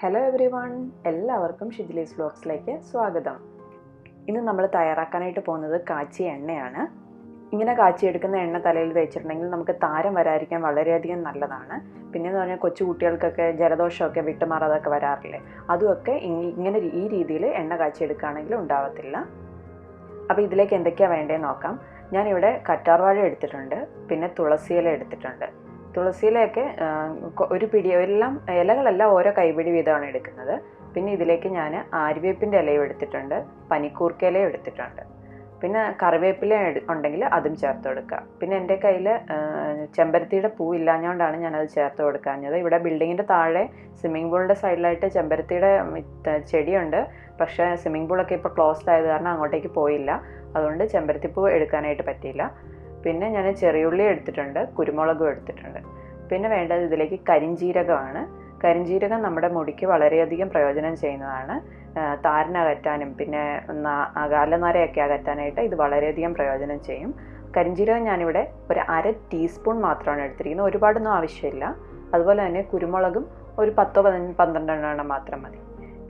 Hello everyone, എല്ലാവർക്കും ഷിജിലീസ് വ്ലോഗ്സിലേക്ക് സ്വാഗതം. ഇന്ന് നമ്മൾ തയ്യാറാക്കാനായിട്ട് പോകുന്നത് കാച്ചിയ എണ്ണയാണ്. ഇങ്ങനെ കാച്ചിയെടുക്കുന്ന എണ്ണ തലയിൽ തേച്ചിട്ടുണ്ടെങ്കിൽ നമുക്ക് താരം വരാതിരിക്കാൻ വളരെയധികം നല്ലതാണ്. പിന്നെയെന്ന് പറഞ്ഞാൽ കൊച്ചു കുട്ടികൾക്കൊക്കെ ജലദോഷമൊക്കെ വിട്ടുമാറാതൊക്കെ വരാറില്ലേ, അതുമൊക്കെ ഇങ്ങനെ ഈ രീതിയിൽ എണ്ണ കാച്ചിയെടുക്കുകയാണെങ്കിൽ ഉണ്ടാവത്തില്ല. അപ്പോൾ ഇതിലേക്ക് എന്തൊക്കെയാണ് വേണ്ടതെന്ന് നോക്കാം. ഞാനിവിടെ കറ്റാർവാഴ എടുത്തിട്ടുണ്ട്, പിന്നെ തുളസിയില എടുത്തിട്ടുണ്ട്. തുളസിയിലയൊക്കെ ഒരു പിടി, എല്ലാം ഇലകളെല്ലാം ഓരോ കൈപിടി വീതമാണ് എടുക്കുന്നത്. പിന്നെ ഇതിലേക്ക് ഞാൻ ആര്യവേപ്പിൻ്റെ ഇലയും എടുത്തിട്ടുണ്ട്, പനിക്കൂർക്കയിലയും എടുത്തിട്ടുണ്ട്. പിന്നെ കറിവേപ്പില ഉണ്ടെങ്കിൽ അതും ചേർത്ത് കൊടുക്കുക. പിന്നെ എൻ്റെ കയ്യിൽ ചെമ്പരത്തിയുടെ പൂ ഇല്ലാഞ്ഞുകൊണ്ടാണ് ഞാനത് ചേർത്ത് കൊടുക്കാഞ്ഞത്. ഇവിടെ ബിൽഡിങ്ങിൻ്റെ താഴെ സ്വിമ്മിംഗ് പൂളിൻ്റെ സൈഡിലായിട്ട് ചെമ്പരത്തിയുടെ ചെടിയുണ്ട്. പക്ഷേ സ്വിമ്മിംഗ് പൂളൊക്കെ ഇപ്പോൾ ക്ലോസ്ഡ് ആയത് കാരണം അങ്ങോട്ടേക്ക് പോയില്ല, അതുകൊണ്ട് ചെമ്പരത്തിപ്പൂ എടുക്കാനായിട്ട് പറ്റിയില്ല. പിന്നെ ഞാൻ ചെറിയുള്ളി എടുത്തിട്ടുണ്ട്, കുരുമുളകും എടുത്തിട്ടുണ്ട്. പിന്നെ വേണ്ടത് ഇതിലേക്ക് കരിഞ്ജീരകമാണ്. കരിഞ്ജീരകം നമ്മുടെ മുടിക്ക് വളരെയധികം പ്രയോജനം ചെയ്യുന്നതാണ്. താരനകറ്റാനും പിന്നെ അകാലനരയൊക്കെ അകറ്റാനായിട്ട് ഇത് വളരെയധികം പ്രയോജനം ചെയ്യും. കരിഞ്ജീരകം ഞാനിവിടെ ഒരു 1/2 ടീസ്പൂൺ മാത്രമാണ് എടുത്തിരിക്കുന്നത്, ഒരുപാടൊന്നും ആവശ്യമില്ല. അതുപോലെ തന്നെ കുരുമുളകും ഒരു 10-12 എണ്ണം മാത്രം മതി.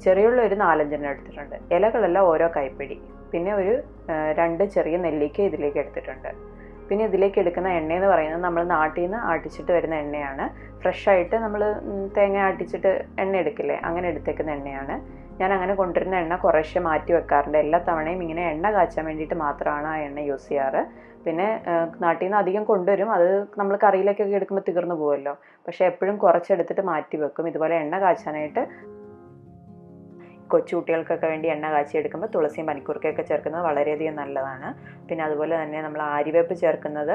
ചെറിയുള്ളി ഒരു 4-5 എണ്ണം എടുത്തിട്ടുണ്ട്. ഇലകളെല്ലാം ഓരോ കൈപ്പിടി. പിന്നെ ഒരു 2 ചെറിയ നെല്ലിക്ക ഇതിലേക്ക് എടുത്തിട്ടുണ്ട്. പിന്നെ ഇതിലേക്ക് എടുക്കുന്ന എണ്ണയെന്ന് പറയുന്നത് നമ്മൾ നാട്ടിൽ നിന്ന് ആട്ടിച്ചിട്ട് വരുന്ന എണ്ണയാണ്. ഫ്രഷായിട്ട് നമ്മൾ തേങ്ങ ആട്ടിച്ചിട്ട് എണ്ണ എടുക്കില്ലേ, അങ്ങനെ എടുത്തേക്കുന്ന എണ്ണയാണ്. ഞാൻ അങ്ങനെ കൊണ്ടുവരുന്ന എണ്ണ കുറേശ്ശെ മാറ്റി വെക്കാറുണ്ട്. എല്ലാ തവണയും ഇങ്ങനെ എണ്ണ കാച്ചാൻ വേണ്ടിയിട്ട് മാത്രമാണ് ആ എണ്ണ യൂസ് ചെയ്യാറ്. പിന്നെ നാട്ടിൽ നിന്ന് അധികം കൊണ്ടുവരും, അത് നമ്മൾ കറിയിലേക്കൊക്കെ എടുക്കുമ്പോൾ തീർന്നു പോകുമല്ലോ. പക്ഷേ എപ്പോഴും കുറച്ചെടുത്തിട്ട് മാറ്റി വെക്കും. ഇതുപോലെ എണ്ണ കാച്ചാനായിട്ട് കൊച്ചു കുട്ടികൾക്കൊക്കെ വേണ്ടി എണ്ണ കാച്ചിയെടുക്കുമ്പോൾ തുളസിയും പനിക്കൂർക്കയൊക്കെ ചേർക്കുന്നത് വളരെയധികം നല്ലതാണ്. പിന്നെ അതുപോലെ തന്നെ നമ്മൾ ആര്യവേപ്പ് ചേർക്കുന്നത്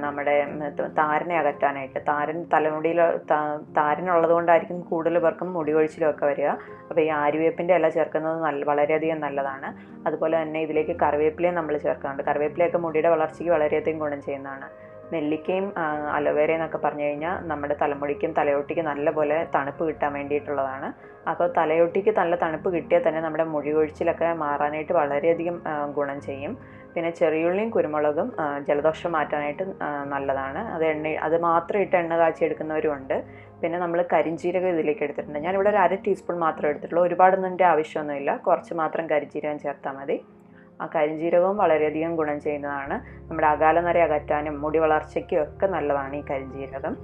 നമ്മുടെ താരനെ അകറ്റാനായിട്ട്. തലമുടിയിൽ താരനുള്ളത് കൊണ്ടായിരിക്കും കൂടുതൽ പേർക്കും മുടി കൊഴിച്ചിലൊക്കെ വരിക. അപ്പോൾ ഈ ആര്യവേപ്പിൻ്റെ ഇല ചേർക്കുന്നത് വളരെയധികം നല്ലതാണ്. അതുപോലെ തന്നെ ഇതിലേക്ക് കറിവേപ്പിലയും നമ്മൾ ചേർക്കാറുണ്ട്. കറിവേപ്പിലയൊക്കെ മുടിയുടെ വളർച്ചയ്ക്ക് വളരെയധികം ഗുണം ചെയ്യുന്നതാണ്. നെല്ലിക്കയും അലോവേര എന്നൊക്കെ പറഞ്ഞു കഴിഞ്ഞാൽ നമ്മുടെ തലമുടിക്കും തലയോട്ടിക്കും നല്ലപോലെ തണുപ്പ് കിട്ടാൻ വേണ്ടിയിട്ടുള്ളതാണ്. അപ്പോൾ തലയോട്ടിക്ക് നല്ല തണുപ്പ് കിട്ടിയാൽ തന്നെ നമ്മുടെ മുടി കൊഴിച്ചിലൊക്കെ മാറാനായിട്ട് വളരെയധികം ഗുണം ചെയ്യും. പിന്നെ ചെറിയുള്ളിയും കുരുമുളകും ജലദോഷം മാറ്റാനായിട്ട് നല്ലതാണ്. അത് മാത്രം ഇട്ട് എണ്ണ കാച്ചിയെടുക്കുന്നവരും ഉണ്ട്. പിന്നെ നമ്മൾ കരിഞ്ജീരകം ഇതിലേക്ക് എടുത്തിട്ടുണ്ട്. ഞാനിവിടെ ഒരു 1/2 ടീസ്പൂൺ മാത്രമേ എടുത്തിട്ടുള്ളൂ, ഒരുപാടൊന്നും എൻ്റെ ആവശ്യമൊന്നുമില്ല. കുറച്ച് മാത്രം കരിഞ്ജീരകം ചേർത്താൽ മതി. ആ കരിഞ്ജീരകവും വളരെയധികം ഗുണം ചെയ്യുന്നതാണ്. നമ്മുടെ അകാലനര അകറ്റാനും മുടി വളർച്ചയ്ക്കും ഒക്കെ നല്ലതാണ് ഈ കരിഞ്ജീരകം.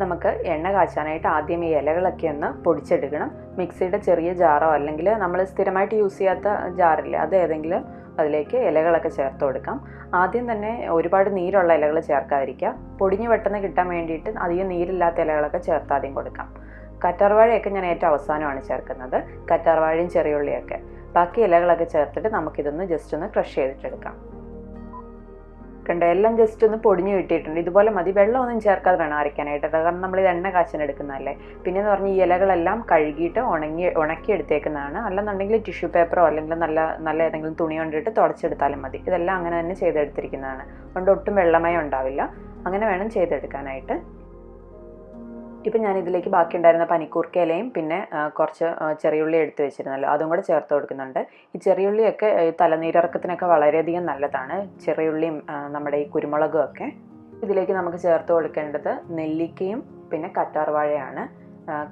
നമുക്ക് എണ്ണ കാച്ചാനായിട്ട് ആദ്യം ഈ ഇലകളൊക്കെ ഒന്ന് പൊടിച്ചെടുക്കണം. മിക്സിയുടെ ചെറിയ ജാറോ അല്ലെങ്കിൽ നമ്മൾ സ്ഥിരമായിട്ട് യൂസ് ചെയ്യാത്ത ജാറില്ലേ, അത് ഏതെങ്കിലും അതിലേക്ക് ഇലകളൊക്കെ ചേർത്ത് കൊടുക്കാം. ആദ്യം തന്നെ ഒരുപാട് നീരുള്ള ഇലകൾ ചേർക്കാതിരിക്കുക. പൊടിഞ്ഞ് പെട്ടെന്ന് കിട്ടാൻ വേണ്ടിയിട്ട് അധികം നീരില്ലാത്ത ഇലകളൊക്കെ ചേർത്ത് ആദ്യം കൊടുക്കാം. കറ്റാർവാഴയൊക്കെ ഞാൻ ഏറ്റവും അവസാനമാണ് ചേർക്കുന്നത്, കറ്റാർവാഴയും ചെറിയുള്ളിയൊക്കെ. ബാക്കി ഇലകളൊക്കെ ചേർത്തിട്ട് നമുക്കിതൊന്ന് ജസ്റ്റ് ഒന്ന് ക്രഷ് ചെയ്തിട്ടെടുക്കാം. കണ്ടോ, എല്ലാം ജസ്റ്റ് ഒന്ന് പൊടിഞ്ഞ് കിട്ടിയിട്ടുണ്ട്. ഇതുപോലെ മതി, വെള്ളമൊന്നും ചേർക്കാതെ വേണം അരയ്ക്കാനായിട്ട്, കാരണം നമ്മളിത് എണ്ണ കാച്ചാനെടുക്കുന്നതല്ലേ. പിന്നെയെന്ന് പറഞ്ഞാൽ ഈ ഇലകളെല്ലാം കഴുകിയിട്ട് ഉണക്കി എടുത്തേക്കുന്നതാണ്. അല്ലെന്നുണ്ടെങ്കിൽ ടിഷ്യൂ പേപ്പറോ അല്ലെങ്കിൽ നല്ല ഏതെങ്കിലും തുണി കൊണ്ടിട്ട് തുടച്ചെടുത്താലും മതി. ഇതെല്ലാം അങ്ങനെ തന്നെ ചെയ്തെടുത്തിരിക്കുന്നതാണ്, അതുകൊണ്ട് ഒട്ടും വെള്ളമയം ഉണ്ടാവില്ല. അങ്ങനെ വേണം ചെയ്തെടുക്കാനായിട്ട്. ഇപ്പം ഞാനിതിലേക്ക് ബാക്കി ഉണ്ടായിരുന്ന പനിക്കൂർക്കയിലയും പിന്നെ കുറച്ച് ചെറിയുള്ളി എടുത്ത് വെച്ചിരുന്നല്ലോ, അതും കൂടെ ചേർത്ത് കൊടുക്കുന്നുണ്ട്. ഈ ചെറിയുള്ളിയൊക്കെ തലനീരിറക്കത്തിനൊക്കെ വളരെയധികം നല്ലതാണ്, ചെറിയുള്ളിയും നമ്മുടെ ഈ കുരുമുളകും ഒക്കെ. ഇതിലേക്ക് നമുക്ക് ചേർത്ത് കൊടുക്കേണ്ടത് നെല്ലിക്കയും പിന്നെ കറ്റാർവാഴയാണ്.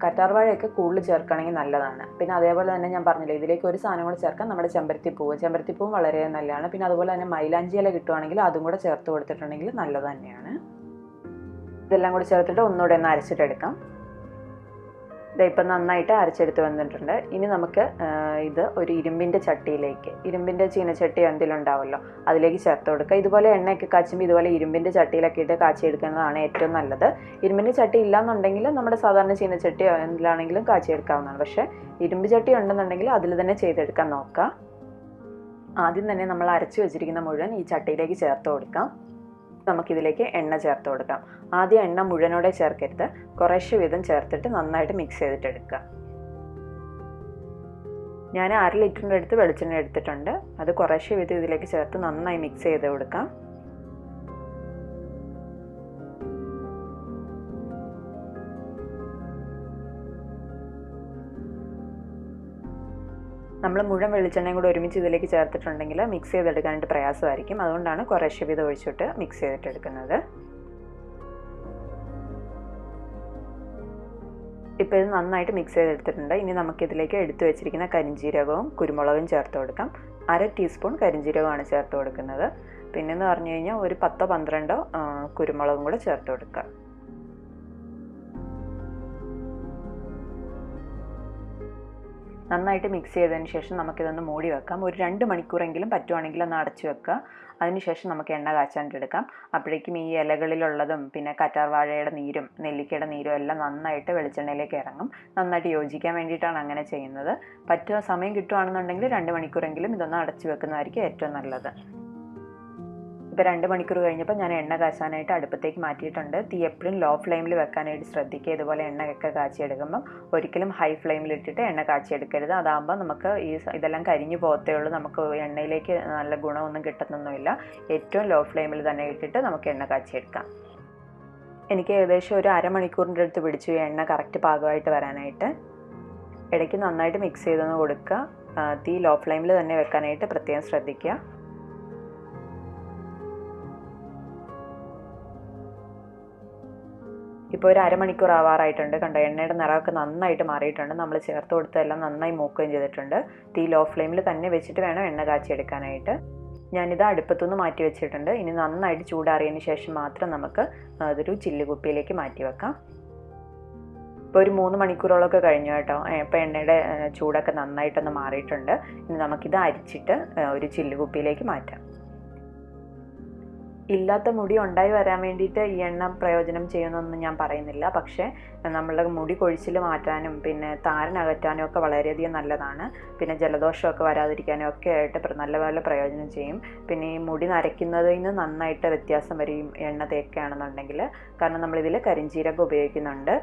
കറ്റാർവാഴയൊക്കെ കൂടുതൽ ചേർക്കുകയാണെങ്കിൽ നല്ലതാണ്. പിന്നെ അതേപോലെ തന്നെ ഞാൻ പറഞ്ഞില്ലേ, ഇതിലേക്ക് ഒരു സാധനം കൂടെ ചേർക്കാം, നമ്മുടെ ചെമ്പരത്തിപ്പൂവും വളരെ നല്ലതാണ്. പിന്നെ അതുപോലെ തന്നെ മൈലാഞ്ചി ഇല കിട്ടുവാണെങ്കിൽ അതും കൂടെ ചേർത്ത് കൊടുത്തിട്ടുണ്ടെങ്കിൽ നല്ലത് തന്നെയാണ്. ഇതെല്ലാം കൂടി ചേർത്തിട്ട് ഒന്നുകൂടെ ഒന്ന് അരച്ചിട്ടെടുക്കാം. ഇപ്പം നന്നായിട്ട് അരച്ചെടുത്ത് വന്നിട്ടുണ്ട്. ഇനി നമുക്ക് ഇത് ഒരു ഇരുമ്പിൻ്റെ ചീനച്ചട്ടി എന്തെങ്കിലും ഉണ്ടാവുമല്ലോ, അതിലേക്ക് ചേർത്ത് കൊടുക്കുക. ഇതുപോലെ എണ്ണയൊക്കെ കാച്ചുമ്പോൾ ഇതുപോലെ ഇരുമ്പിൻ്റെ ചട്ടിയിലൊക്കെ ഇട്ട് കാച്ചിയെടുക്കുന്നതാണ് ഏറ്റവും നല്ലത്. ഇരുമ്പിൻ്റെ ചട്ടി ഇല്ലാന്നുണ്ടെങ്കിൽ നമ്മുടെ സാധാരണ ചീനച്ചട്ടിയോ എന്തിലാണെങ്കിലും കാച്ചിയെടുക്കാവുന്നതാണ്. പക്ഷേ ഇരുമ്പ് ചട്ടി ഉണ്ടെന്നുണ്ടെങ്കിൽ അതിൽ തന്നെ ചെയ്തെടുക്കാൻ നോക്കുക. ആദ്യം തന്നെ നമ്മൾ അരച്ച് വെച്ചിരിക്കുന്ന മുഴുവൻ ഈ ചട്ടിയിലേക്ക് ചേർത്ത് കൊടുക്കാം. നമുക്കിതിലേക്ക് എണ്ണ ചേർത്ത് കൊടുക്കാം. ആദ്യം എണ്ണ മുഴുവനോടെ ചേർക്കരുത്, കുറേശ്ശെ വീതം ചേർത്തിട്ട് നന്നായിട്ട് മിക്സ് ചെയ്തിട്ടെടുക്കുക. ഞാൻ 1/2 ലിറ്ററിൻ്റെ അടുത്ത് വെളിച്ചെണ്ണ എടുത്തിട്ടുണ്ട്, അത് കുറേശ്ശെ വീതം ഇതിലേക്ക് ചേർത്ത് നന്നായി മിക്സ് ചെയ്ത് കൊടുക്കാം. നമ്മൾ മുഴുവൻ വെളിച്ചെണ്ണയും കൂടെ ഒരുമിച്ച് ഇതിലേക്ക് ചേർത്തിട്ടുണ്ടെങ്കിൽ മിക്സ് ചെയ്തെടുക്കാനായിട്ട് പ്രയാസമായിരിക്കും. അതുകൊണ്ടാണ് കുറേശ്ശെ വീതം ഒഴിച്ചിട്ട് മിക്സ് ചെയ്തിട്ടെടുക്കുന്നത്. ഇപ്പോൾ ഇത് നന്നായിട്ട് മിക്സ് ചെയ്തെടുത്തിട്ടുണ്ട്. ഇനി നമുക്കിതിലേക്ക് എടുത്തു വെച്ചിരിക്കുന്ന കരിഞ്ജീരകവും കുരുമുളകും ചേർത്ത് കൊടുക്കാം. 1/2 ടീസ്പൂൺ കരിഞ്ജീരകമാണ് ചേർത്ത് കൊടുക്കുന്നത്. പിന്നെന്ന് പറഞ്ഞു കഴിഞ്ഞാൽ ഒരു 10-12 കുരുമുളകും കൂടെ ചേർത്ത് കൊടുക്കുക. നന്നായിട്ട് മിക്സ് ചെയ്തതിന് ശേഷം നമുക്കിതൊന്ന് മൂടി വെക്കാം. ഒരു 2 മണിക്കൂറെങ്കിലും പറ്റുവാണെങ്കിൽ ഒന്ന് അടച്ചു വെക്കുക. അതിനുശേഷം നമുക്ക് എണ്ണ കാച്ചാണ്ടെടുക്കാം. അപ്പോഴേക്കും ഈ ഇലകളിലുള്ളതും പിന്നെ കറ്റാർവാഴയുടെ നീരും നെല്ലിക്കയുടെ നീരും എല്ലാം നന്നായിട്ട് വെളിച്ചെണ്ണയിലേക്ക് ഇറങ്ങും. നന്നായിട്ട് യോജിക്കാൻ വേണ്ടിയിട്ടാണ് അങ്ങനെ ചെയ്യുന്നത്. പറ്റുക സമയം കിട്ടുകയാണെന്നുണ്ടെങ്കിൽ 2 മണിക്കൂറെങ്കിലും ഇതൊന്ന് അടച്ചു വെക്കുന്നതായിരിക്കും ഏറ്റവും നല്ലത്. ഇപ്പോൾ 2 മണിക്കൂർ കഴിഞ്ഞപ്പോൾ ഞാൻ എണ്ണ കാച്ചാനായിട്ട് അടുപ്പത്തേക്ക് മാറ്റിയിട്ടുണ്ട്. തീ എപ്പോഴും ലോ ഫ്ലെയിമിൽ വെക്കാനായിട്ട് ശ്രദ്ധിക്കുക. ഇതുപോലെ എണ്ണയൊക്കെ കാച്ചിയെടുക്കുമ്പം ഒരിക്കലും ഹൈ ഫ്ലെയിമിലിട്ടിട്ട് എണ്ണ കാച്ചിയെടുക്കരുത്. അതാകുമ്പോൾ നമുക്ക് ഇതെല്ലാം കരിഞ്ഞു പോകത്തേ ഉള്ളൂ. നമുക്ക് എണ്ണയിലേക്ക് നല്ല ഗുണമൊന്നും കിട്ടുന്നൊന്നുമില്ല. ഏറ്റവും ലോ ഫ്ലെയിമിൽ തന്നെ ഇട്ടിട്ട് നമുക്ക് എണ്ണ കാച്ചിയെടുക്കാം. എനിക്ക് ഏകദേശം ഒരു അരമണിക്കൂറിൻ്റെ അടുത്ത് പിടിച്ചു എണ്ണ കറക്റ്റ് പാകമായിട്ട് വരാനായിട്ട്. ഇടയ്ക്ക് നന്നായിട്ട് മിക്സ് ചെയ്തൊന്ന് കൊടുക്കുക. തീ ലോ ഫ്ലെയിമിൽ തന്നെ വെക്കാനായിട്ട് പ്രത്യേകം ശ്രദ്ധിക്കുക. ഇപ്പോൾ ഒരു അരമണിക്കൂർ ആവാറായിട്ടുണ്ട്. കണ്ടോ, എണ്ണയുടെ നിറമൊക്കെ നന്നായിട്ട് മാറിയിട്ടുണ്ട്. നമ്മൾ ചേർത്ത് കൊടുത്തതെല്ലാം നന്നായി മൂക്കുകയും ചെയ്തിട്ടുണ്ട്. തീ ലോ ഫ്ലെയിമിൽ തന്നെ വെച്ചിട്ട് വേണം എണ്ണ കാച്ചിയെടുക്കാനായിട്ട്. ഞാനിത് അടുപ്പത്തുനിന്ന് മാറ്റി വെച്ചിട്ടുണ്ട്. ഇനി നന്നായിട്ട് ചൂടാറിയതിന് ശേഷം മാത്രം നമുക്ക് അതൊരു ചില്ല് കുപ്പിയിലേക്ക് മാറ്റി വെക്കാം. ഇപ്പോൾ ഒരു 3 മണിക്കൂറോളമൊക്കെ കഴിഞ്ഞു കേട്ടോ. ഇപ്പോൾ എണ്ണയുടെ ചൂടൊക്കെ നന്നായിട്ടൊന്ന് മാറിയിട്ടുണ്ട്. ഇനി നമുക്കിത് അരിച്ചിട്ട് ഒരു ചില്ല് കുപ്പിയിലേക്ക് മാറ്റാം. ഇല്ലാത്ത മുടി ഉണ്ടായി വരാൻ വേണ്ടിയിട്ട് ഈ എണ്ണ പ്രയോജനം ചെയ്യുന്നൊന്നും ഞാൻ പറയുന്നില്ല. പക്ഷേ നമ്മളുടെ മുടി കൊഴിച്ചിൽ മാറ്റാനും പിന്നെ താരനകറ്റാനും ഒക്കെ വളരെയധികം നല്ലതാണ്. പിന്നെ ജലദോഷമൊക്കെ വരാതിരിക്കാനും ഒക്കെ ആയിട്ട് നല്ലപോലെ പ്രയോജനം ചെയ്യും. പിന്നെ ഈ മുടി നരയ്ക്കുന്നതിൽ നിന്ന് നന്നായിട്ട് വ്യത്യാസം വരും എണ്ണ തേക്കുകയാണെന്നുണ്ടെങ്കിൽ. കാരണം നമ്മളിതിൽ കരിഞ്ജീരകം ഉപയോഗിക്കുന്നുണ്ട്.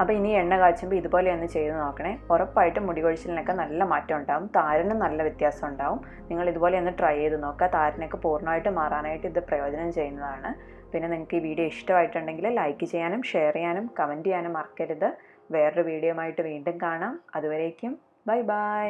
അപ്പോൾ ഇനി എണ്ണ കാച്ചുമ്പോൾ ഇതുപോലെ ഒന്ന് ചെയ്ത് നോക്കണേ. ഉറപ്പായിട്ടും മുടി കൊഴിച്ചിലിനൊക്കെ നല്ല മാറ്റം ഉണ്ടാകും. താരനും നല്ല വ്യത്യാസം ഉണ്ടാകും. നിങ്ങൾ ഇതുപോലെ ഒന്ന് ട്രൈ ചെയ്ത് നോക്കുക. താരനൊക്കെ പൂർണ്ണമായിട്ട് മാറാനായിട്ട് ഇത് പ്രയോജനം ചെയ്യുന്നതാണ്. പിന്നെ നിങ്ങൾക്ക് ഈ വീഡിയോ ഇഷ്ടമായിട്ടുണ്ടെങ്കിൽ ലൈക്ക് ചെയ്യാനും ഷെയർ ചെയ്യാനും കമൻറ്റ് ചെയ്യാനും മറക്കരുത്. വേറൊരു വീഡിയോ ആയിട്ട് വീണ്ടും കാണാം. അതുവരേക്കും ബൈ ബൈ.